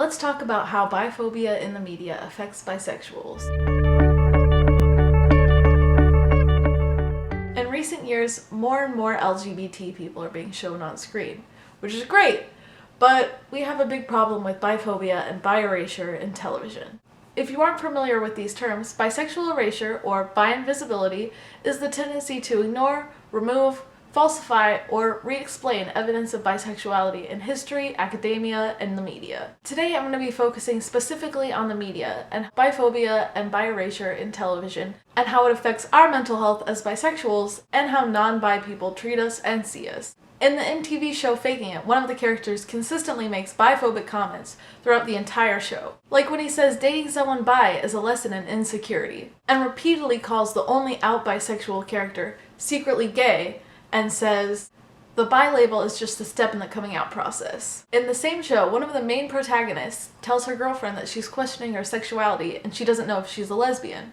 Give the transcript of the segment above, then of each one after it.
let's talk about how biphobia in the media affects bisexuals. In recent years, more and more LGBT people are being shown on screen, which is great, but we have a big problem with biphobia and bi-erasure in television. If you aren't familiar with these terms, bisexual erasure, or bi-invisibility, is the tendency to ignore, remove, falsify, or re-explain evidence of bisexuality in history, academia, and the media. Today I'm going to be focusing specifically on the media and biphobia and bi-erasure in television, and how it affects our mental health as bisexuals, and how non-bi people treat us and see us. In the MTV show Faking It, one of the characters consistently makes biphobic comments throughout the entire show. Like when he says dating someone bi is a lesson in insecurity, and repeatedly calls the only out bisexual character secretly gay, and says, the bi label is just a step in the coming out process. In the same show, one of the main protagonists tells her girlfriend that she's questioning her sexuality and she doesn't know if she's a lesbian.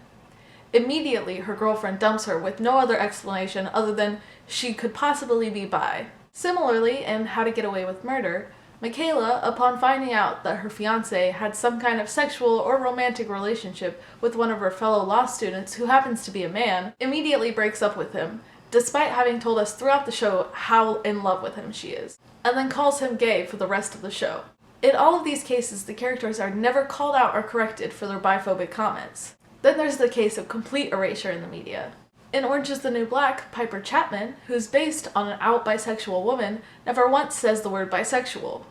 Immediately, her girlfriend dumps her with no other explanation other than she could possibly be bi. Similarly, in How to Get Away with Murder, Michaela, upon finding out that her fiancé had some kind of sexual or romantic relationship with one of her fellow law students who happens to be a man, immediately breaks up with him, despite having told us throughout the show how in love with him she is, and then calls him gay for the rest of the show. In all of these cases, the characters are never called out or corrected for their biphobic comments. Then there's the case of complete erasure in the media. In Orange is the New Black, Piper Chapman, who's based on an out bisexual woman, never once says the word bisexual.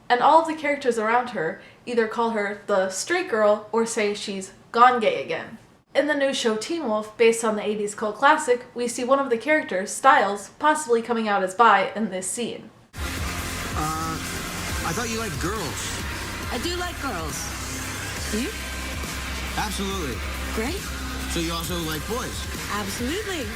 And all of the characters around her either call her the straight girl or say she's gone gay again. In the new show Teen Wolf, based on the 80s cult classic, we see one of the characters, Styles, possibly coming out as bi in this scene. I thought you liked girls. I do like girls. You? Absolutely. Great. So you also like boys? Absolutely.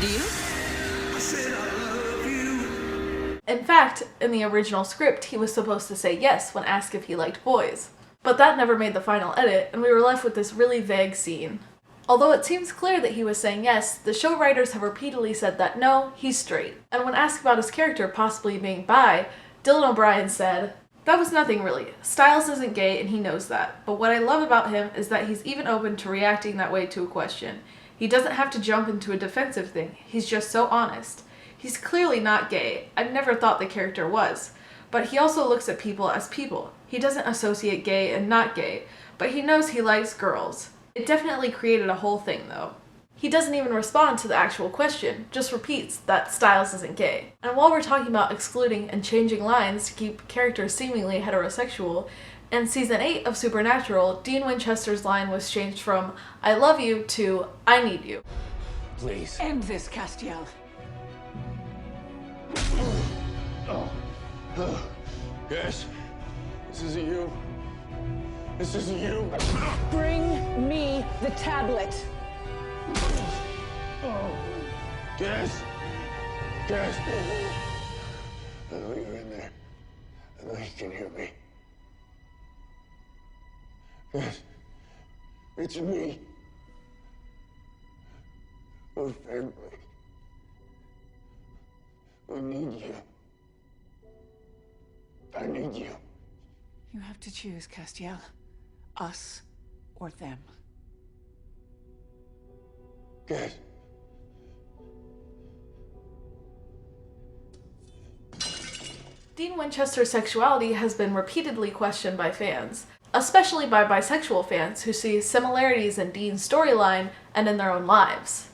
Do you? I said I love you. In fact, in the original script, he was supposed to say yes when asked if he liked boys. But that never made the final edit, and we were left with this really vague scene. Although it seems clear that he was saying yes, the show writers have repeatedly said that no, he's straight. And when asked about his character possibly being bi, Dylan O'Brien said, "That was nothing really. Styles isn't gay and he knows that. But what I love about him is that he's even open to reacting that way to a question. He doesn't have to jump into a defensive thing. He's just so honest. He's clearly not gay. I've never thought the character was. But he also looks at people as people. He doesn't associate gay and not gay, but he knows he likes girls. It definitely created a whole thing though." He doesn't even respond to the actual question, just repeats that Styles isn't gay. And while we're talking about excluding and changing lines to keep characters seemingly heterosexual, in season 8 of Supernatural, Dean Winchester's line was changed from "I love you" to "I need you." Please. End this, Castiel. Yes. This isn't you. This isn't you. Bring me the tablet. Yes. Yes. I know you're in there. I know you can hear me. Yes. It's me. We're family. We need you. I need you. You have to choose, Castiel. Us or them. Good. Dean Winchester's sexuality has been repeatedly questioned by fans, especially by bisexual fans who see similarities in Dean's storyline and in their own lives.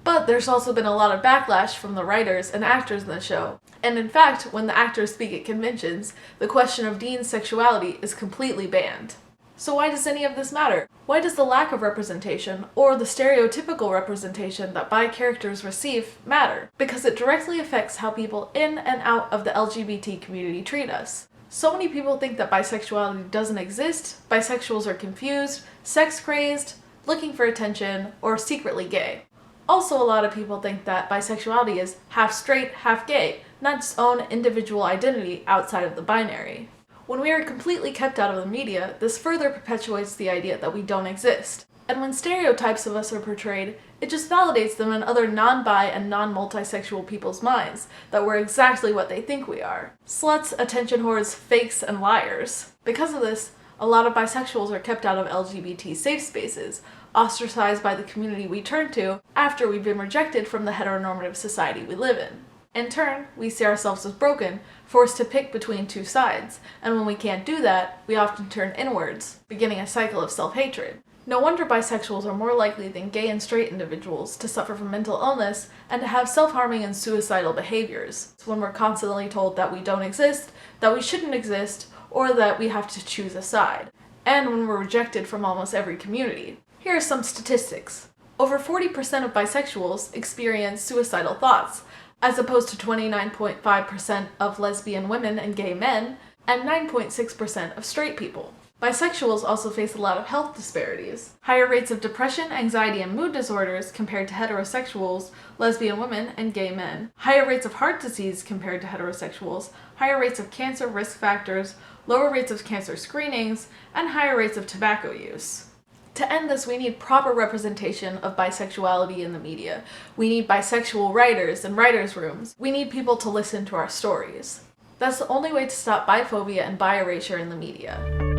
But there's also been a lot of backlash from the writers and actors in the show, and in fact, when the actors speak at conventions, the question of Dean's sexuality is completely banned. So why does any of this matter? Why does the lack of representation, or the stereotypical representation that bi characters receive, matter? Because it directly affects how people in and out of the LGBT community treat us. So many people think that bisexuality doesn't exist, bisexuals are confused, sex-crazed, looking for attention, or secretly gay. Also, a lot of people think that bisexuality is half straight, half gay, not its own individual identity outside of the binary. When we are completely kept out of the media, this further perpetuates the idea that we don't exist. And when stereotypes of us are portrayed, it just validates them in other non-bi and non-multisexual people's minds that we're exactly what they think we are. Sluts, attention whores, fakes, and liars. Because of this, a lot of bisexuals are kept out of LGBT safe spaces, ostracized by the community we turn to after we've been rejected from the heteronormative society we live in. In turn, we see ourselves as broken, forced to pick between two sides, and when we can't do that, we often turn inwards, beginning a cycle of self-hatred. No wonder bisexuals are more likely than gay and straight individuals to suffer from mental illness and to have self-harming and suicidal behaviors. It's when we're constantly told that we don't exist, that we shouldn't exist, or that we have to choose a side. And when we're rejected from almost every community. Here are some statistics. Over 40% of bisexuals experience suicidal thoughts, as opposed to 29.5% of lesbian women and gay men, and 9.6% of straight people. Bisexuals also face a lot of health disparities. Higher rates of depression, anxiety, and mood disorders compared to heterosexuals, lesbian women, and gay men. Higher rates of heart disease compared to heterosexuals, higher rates of cancer risk factors, lower rates of cancer screenings, and higher rates of tobacco use. To end this, we need proper representation of bisexuality in the media. We need bisexual writers and writers' rooms. We need people to listen to our stories. That's the only way to stop biphobia and bi-erasure in the media.